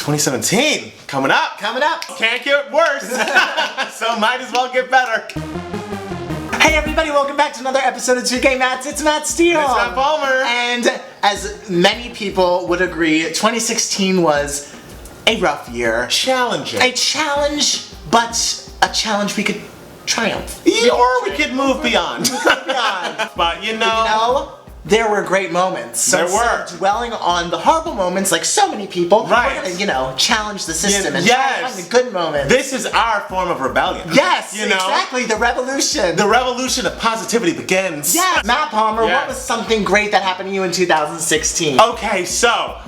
2017, coming up. Coming up. Can't get worse, so might as well get better. Hey everybody, welcome back to another episode of 2K Mats. It's Matt Steele. It's Matt Palmer. And as many people would agree, 2016 was a rough year. Challenging. A challenge, but a challenge we could triumph. Or we could move beyond. But you know, there were great moments. So there were. instead of dwelling on the horrible moments like so many people, right. we're gonna, challenge the system and try to find the good moments. This is our form of rebellion. Yes, exactly, the revolution. The revolution of positivity begins. Yes. Matt Palmer, what was something great that happened to you in 2016? Okay, so,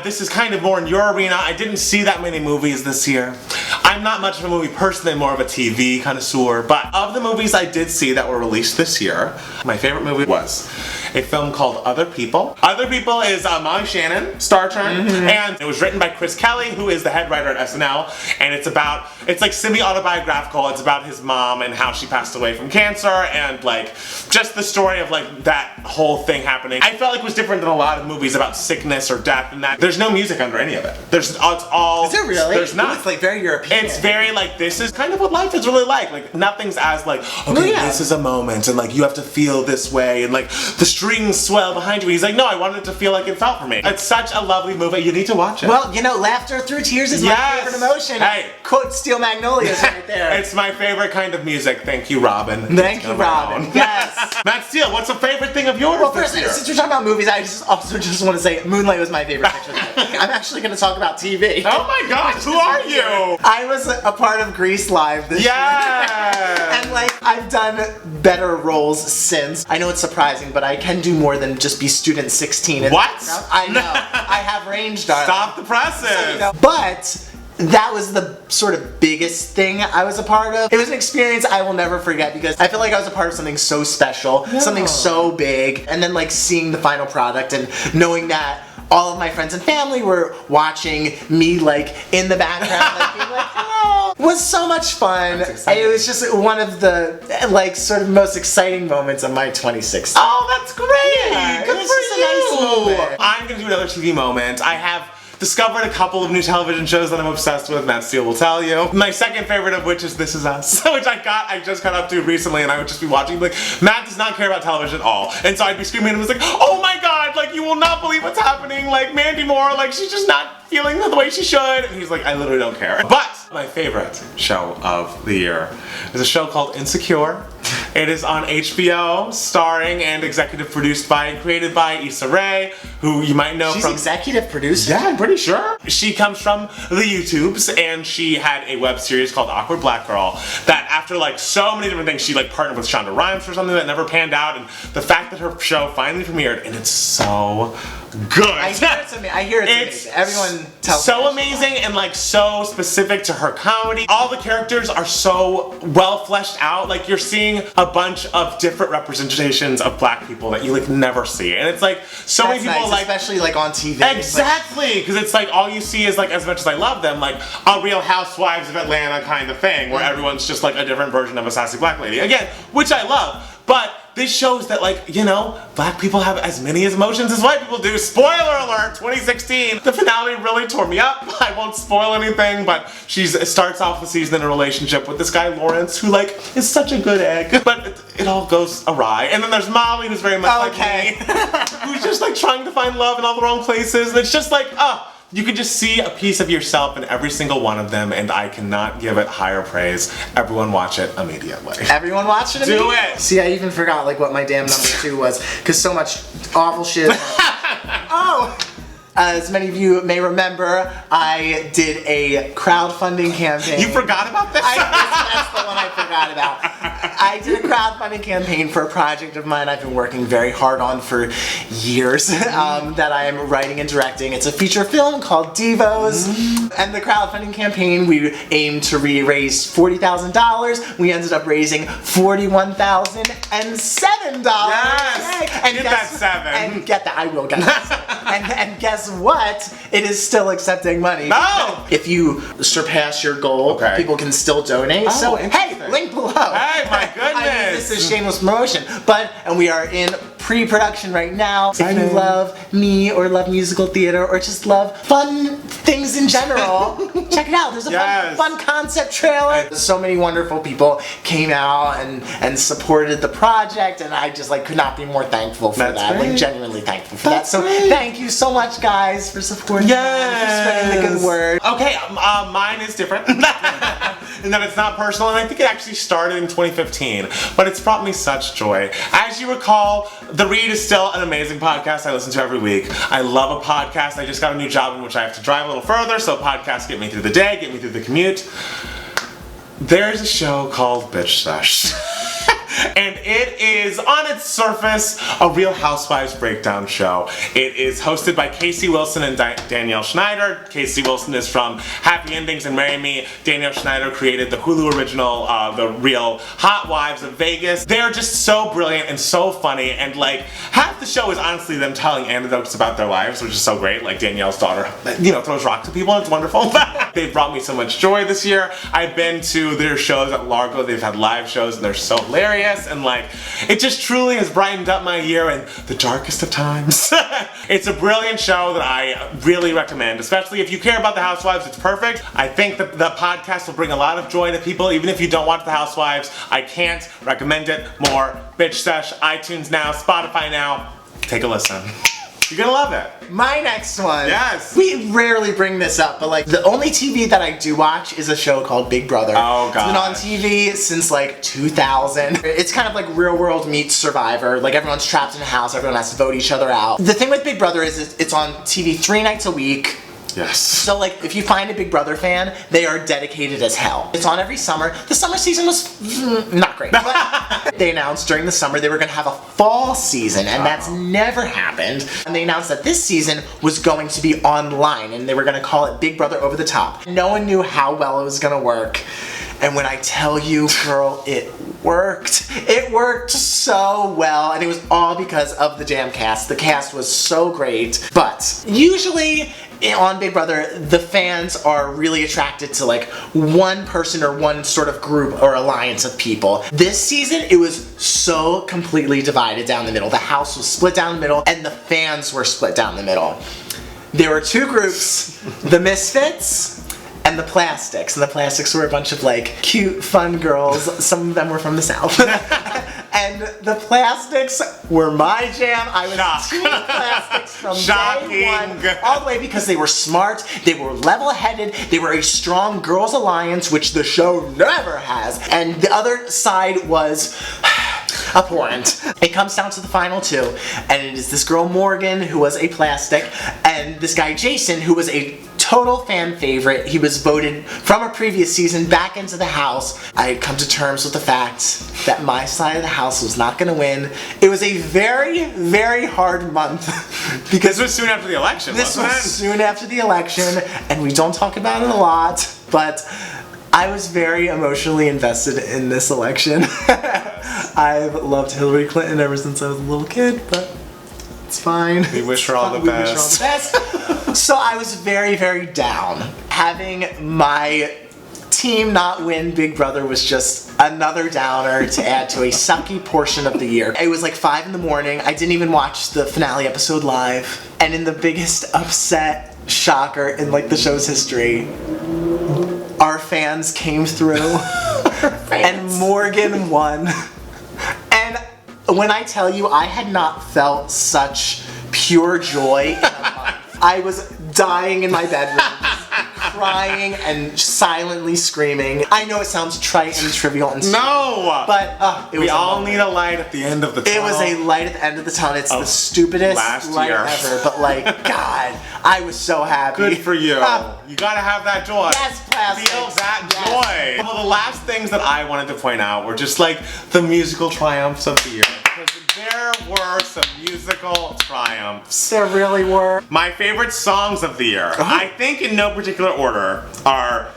this is kind of more in your arena. I didn't see that many movies this year. I'm not much of a movie person, I'm more of a TV connoisseur, but of the movies I did see that were released this year, my favorite movie was a film called Other People. Other People is Molly Shannon, star turn, and it was written by Chris Kelly, who is the head writer at SNL, and it's like semi-autobiographical. It's about his mom and how she passed away from cancer, and like, just the story of like that whole thing happening. I felt like it was different than a lot of movies about sickness or death and that. There's no music under any of it. It's all... Is it really? There's not. It's like very European. It's very like, this is kind of what life is really like. Like, nothing's as like, okay, this is a moment, and like, you have to feel this way, and like, the strings swell behind you. He's like, no, I wanted it to feel like it felt for me. It's such a lovely movie. You need to watch it. Well, laughter through tears is my favorite emotion. Hey. Quote Steel Magnolias right there. It's my favorite kind of music. Thank you, Robin. Thank you, Robin. Yes. Matt Steele, what's a favorite thing of yours this year? Since we're talking about movies, I also just want to say Moonlight was my favorite picture. I'm actually going to talk about TV. Oh my gosh, who are you? I was a part of Grease Live this year. And like, I've done better roles since. I know it's surprising, but I can do more than just be student 16. What? I know. I have range, darling. Stop the presses. So, but that was the sort of biggest thing I was a part of. It was an experience I will never forget because I feel like I was a part of something so special, something so big, and then like seeing the final product and knowing that all of my friends and family were watching me like in the background, like being like, hello, was so much fun. It was just one of the like sort of most exciting moments of my 2016. Oh, that's great! Yeah, Good it was for just you! a nice moment. I'm gonna do another TV moment. I have discovered a couple of new television shows that I'm obsessed with, Matt Steele will tell you. My second favorite of which is This Is Us, which I just got up to recently, and I would just be watching, like, Matt does not care about television at all. And so I'd be screaming and was like, oh my god, like, you will not believe what's happening, like, Mandy Moore, like, she's just not feeling the way she should. And he's like, I literally don't care. But my favorite show of the year is a show called Insecure. It is on HBO, starring and executive produced by and created by Issa Rae, who you might know from... She's executive producer? Yeah, I'm pretty sure. She comes from the YouTubes, and she had a web series called Awkward Black Girl that after like so many different things, she like partnered with Shonda Rhimes for something that never panned out, and the fact that her show finally premiered, and it's so good. I hear it's amazing. Everyone tells me. So amazing and like so specific to her comedy. All the characters are so well fleshed out. Like you're seeing a bunch of different representations of black people that you like never see. And it's like so many people like, especially like on TV. Exactly, because it's like all you see is like, as much as I love them, like a Real Housewives of Atlanta kind of thing where everyone's just like a different version of a sassy black lady. Again, which I love, but this shows that like, black people have as many emotions as white people do. Spoiler alert, 2016. The finale really tore me up. I won't spoil anything, but she starts off the season in a relationship with this guy Lawrence, who like is such a good egg, but it all goes awry. And then there's Molly, who's very much like me, who's just like trying to find love in all the wrong places, and it's just like, you can just see a piece of yourself in every single one of them, and I cannot give it higher praise. Everyone watch it immediately. Everyone watch it immediately? Do it! See, I even forgot like what my damn number 2 was, because so much awful shit. As many of you may remember, I did a crowdfunding campaign. You forgot about this? That's the one I forgot about. I did a crowdfunding campaign for a project of mine I've been working very hard on for years that I am writing and directing. It's a feature film called Devos. And the crowdfunding campaign, we aimed to raise $40,000. We ended up raising $41,007. Yes! And get that 7. And get that, I will get that. and guess what? It is still accepting money. No! If you surpass your goal, people can still donate. Oh, so, hey, link below. Hey, my goodness! I mean, this is shameless promotion. And we are in pre-production right now. If you love me or love musical theater or just love fun things in general, check it out. There's a fun concept trailer. So many wonderful people came out and supported the project, and I just like could not be more thankful for that. Like genuinely thankful for that. So thank you so much, guys, for supporting me, for spreading the good word. Okay, mine is different. And that it's not personal, and I think it actually started in 2015, but it's brought me such joy. As you recall, The Read is still an amazing podcast I listen to every week. I love a podcast. I just got a new job in which I have to drive a little further, so podcasts get me through the day, get me through the commute. There's a show called Bitch Sesh. And it is, on its surface, a Real Housewives breakdown show. It is hosted by Casey Wilson and Danielle Schneider. Casey Wilson is from Happy Endings and Marry Me. Danielle Schneider created the Hulu original, The Real Hot Wives of Vegas. They're just so brilliant and so funny, and like, half the show is honestly them telling anecdotes about their lives, which is so great. Like Danielle's daughter, you know, throws rocks at people, and it's wonderful. They've brought me so much joy this year. I've been to their shows at Largo. They've had live shows, and they're so hilarious. And like, it just truly has brightened up my year in the darkest of times. It's a brilliant show that I really recommend, especially if you care about the Housewives. It's perfect. I think that the podcast will bring a lot of joy to people, even if you don't watch the Housewives. I can't recommend it more. Bitch Sesh, iTunes now, Spotify now. Take a listen. You're gonna love it. My next one. Yes. We rarely bring this up, but like the only TV that I do watch is a show called Big Brother. Oh god. It's been on TV since like 2000. It's kind of like Real World meets Survivor. Like everyone's trapped in a house, everyone has to vote each other out. The thing with Big Brother is it's on TV 3 nights a week. Yes. So like, if you find a Big Brother fan, they are dedicated as hell. It's on every summer. The summer season was not great, but they announced during the summer they were gonna have a fall season, and that's never happened. And they announced that this season was going to be online, and they were gonna call it Big Brother Over the Top. No one knew how well it was gonna work. And when I tell you, girl, it worked. It worked so well, and it was all because of the damn cast. The cast was so great. But usually on Big Brother, the fans are really attracted to like one person or one sort of group or alliance of people. This season, it was so completely divided down the middle. The house was split down the middle, and the fans were split down the middle. There were two groups, the Misfits and the Plastics. And the Plastics were a bunch of like cute, fun girls. Some of them were from the South. And the Plastics were my jam. I was Team Plastics from day one, all the way, because they were smart, they were level-headed, they were a strong girls' alliance, which the show never has. And the other side was abhorrent. It comes down to the final two, and it is this girl Morgan, who was a Plastic, and this guy Jason, who was a total fan favorite. He was voted from a previous season back into the house. I had come to terms with the fact that my side of the house was not gonna win. It was a very, very hard month because this was soon after the election. This was soon after the election, and we don't talk about it a lot, but I was very emotionally invested in this election. I've loved Hillary Clinton ever since I was a little kid, but it's fine. We wish her all the best. So I was very, very down. Having my team not win Big Brother was just another downer to add to a sucky portion of the year. It was like 5 in the morning. I didn't even watch the finale episode live. And in the biggest upset shocker in like the show's history, our fans came through and Morgan won. And when I tell you, I had not felt such pure joy in a month. I was dying in my bedroom, crying and silently screaming. I know it sounds trite and trivial and stupid, but it was we all need a light at the end of the tunnel. It was a light at the end of the tunnel. It's the stupidest light ever, but like, God, I was so happy. Good for you. You gotta have that joy. Yes, Plastic. Feel that joy. Well, the last things that I wanted to point out were just like the musical triumphs of the year. There were some musical triumphs. There really were. My favorite songs of the year, I think in no particular order, are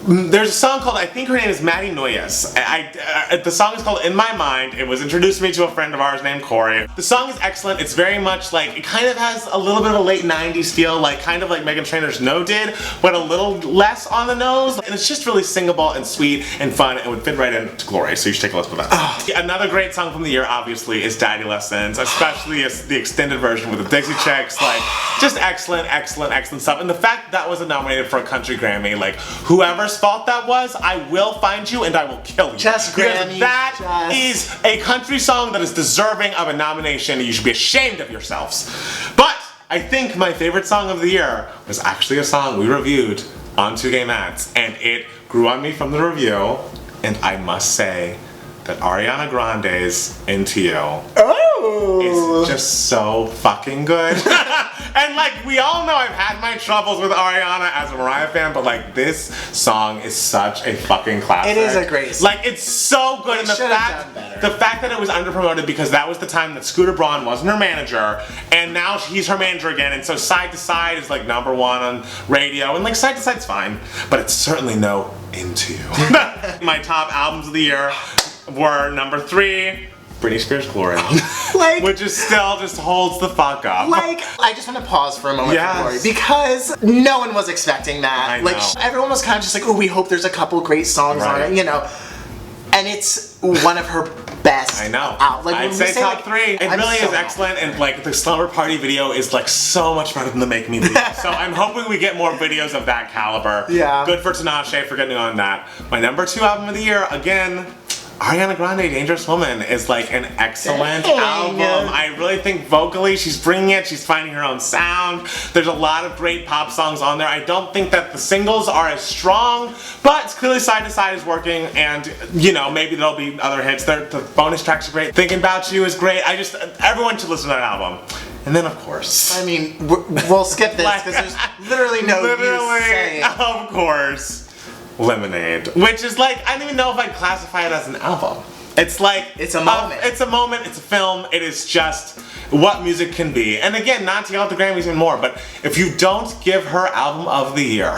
There's a song called, I think her name is Maddie Noyes. The song is called In My Mind. It was introduced to me to a friend of ours named Corey. The song is excellent. It's very much like, it kind of has a little bit of a late 90s feel, like kind of like Meghan Trainor's No Did, but a little less on the nose. And it's just really singable and sweet and fun and would fit right into Glory, so you should take a listen to that. Another great song from the year, obviously, is Daddy Lessons, especially the extended version with the Dixie Chicks. Like, just excellent, excellent, excellent stuff. And the fact that was nominated for a country Grammy, like, whoever's fault that was, I will find you and I will kill you. Just Grammy. That is a country song that is deserving of a nomination. You should be ashamed of yourselves. But I think my favorite song of the year was actually a song we reviewed on 2 Gay Mats, and it grew on me from the review, and I must say that Ariana Grande's Into You is just so fucking good. And like, we all know I've had my troubles with Ariana as a Mariah fan, but like, this song is such a fucking classic. It is a great song. Like, it's so good. And the fact that it was underpromoted because that was the time that Scooter Braun wasn't her manager, and now he's her manager again, and so Side to Side is like #1 on radio, and like Side to Side's fine, but it's certainly no Into You. My top albums of the year were number 3, Britney Spears' Glory. Like, which is still just holds the fuck up. Like, I just want to pause for a moment for Glory, because no one was expecting that. I know. Like, everyone was kind of just like, oh, we hope there's a couple great songs on it, you know. And it's one of her best. I know. Like, I'd say top like, 3. It really is excellent, and like the Slumber Party video is like so much better than the Make Me video. So I'm hoping we get more videos of that caliber. Yeah. Good for Tinashe for getting on that. My number 2 album of the year, again, Ariana Grande, Dangerous Woman, is like an excellent album. I really think vocally she's bringing it. She's finding her own sound. There's a lot of great pop songs on there. I don't think that the singles are as strong, but clearly Side to Side is working, and you know, maybe there'll be other hits. The bonus tracks are great. Thinking About You is great. Everyone should listen to that album. And then, of course, I mean, we'll skip this because there's literally no use saying. Of course, Lemonade, which is like, I don't even know if I'd classify it as an album. It's like, it's a moment. It's a moment, it's a film, it is just what music can be. And again, not to yell at the Grammys even more, but if you don't give her album of the year,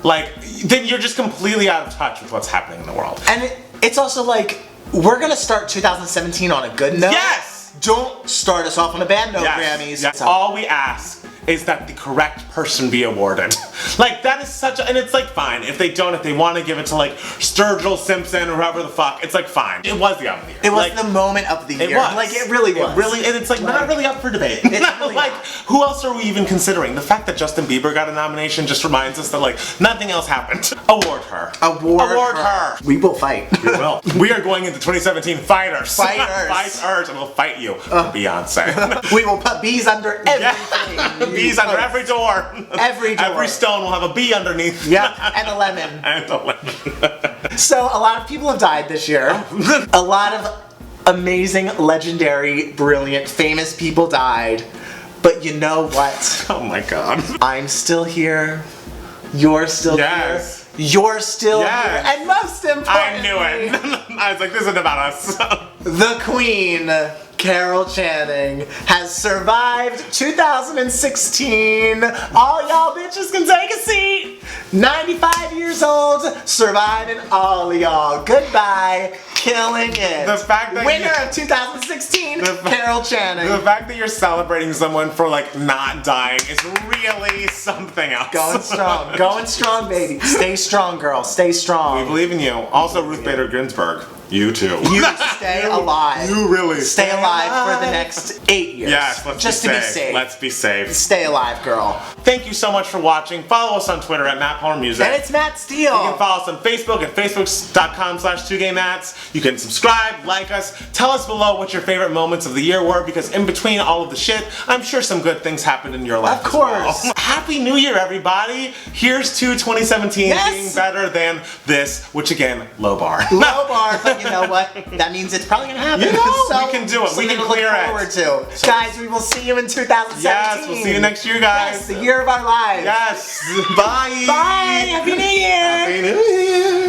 like, then you're just completely out of touch with what's happening in the world. And it's also like, we're gonna start 2017 on a good note. Yes! Don't start us off on a bad note, Grammys. Yes. All we ask is that the correct person be awarded. Like, that is such a, and it's like, fine, if they want to give it to like Sturgill Simpson or whoever the fuck, it's like, fine. It was the album of the year. It was like, the moment of the year. It was. Like, it really was. It really, and it's like not really up for debate. It's really like, who else are we even considering? The fact that Justin Bieber got a nomination just reminds us that like, nothing else happened. Award her. Award her. We will fight. We will. We are going into 2017 fighters. Fighters. And we'll fight you for Beyonce. We will put bees under everything. Bees under every door. Every door. Every stone will have a bee underneath. Yeah, and a lemon. And a lemon. So a lot of people have died this year. A lot of amazing, legendary, brilliant, famous people died. But you know what? Oh my god. I'm still here. You're still here. You're still here. And most importantly, I knew it. I was like, this isn't about us. The Queen, Carol Channing, has survived 2016. All y'all bitches can take a seat. 95 years old, surviving all y'all. Goodbye, killing it. The fact that winner of 2016, Carol Channing. The fact that you're celebrating someone for like not dying is really something else. Going strong, baby. Stay strong, girl. Stay strong. We believe in you. Also, Ruth Bader Ginsburg. You too. You stay alive. You really stay alive for the next 8 years. Yes, let's be safe. Let's be safe. Stay alive, girl. Thank you so much for watching. Follow us on Twitter at Matt Palmer Music. And it's Matt Steele. You can follow us on Facebook at facebook.com/2gaymats. You can subscribe, like us, tell us below what your favorite moments of the year were, because in between all of the shit, I'm sure some good things happened in your life. Of course. As well. Happy New Year, everybody. Here's to 2017 being better than this, which again, low bar. Low bar, but you know what? That means it's probably gonna happen. You know, so, we can do it. We can clear it. To. So, guys, we will see you in 2017. Yes, we'll see you next year, guys. Yes, the year of our lives. Yes. Bye. Bye. Happy New Year. Happy New Year.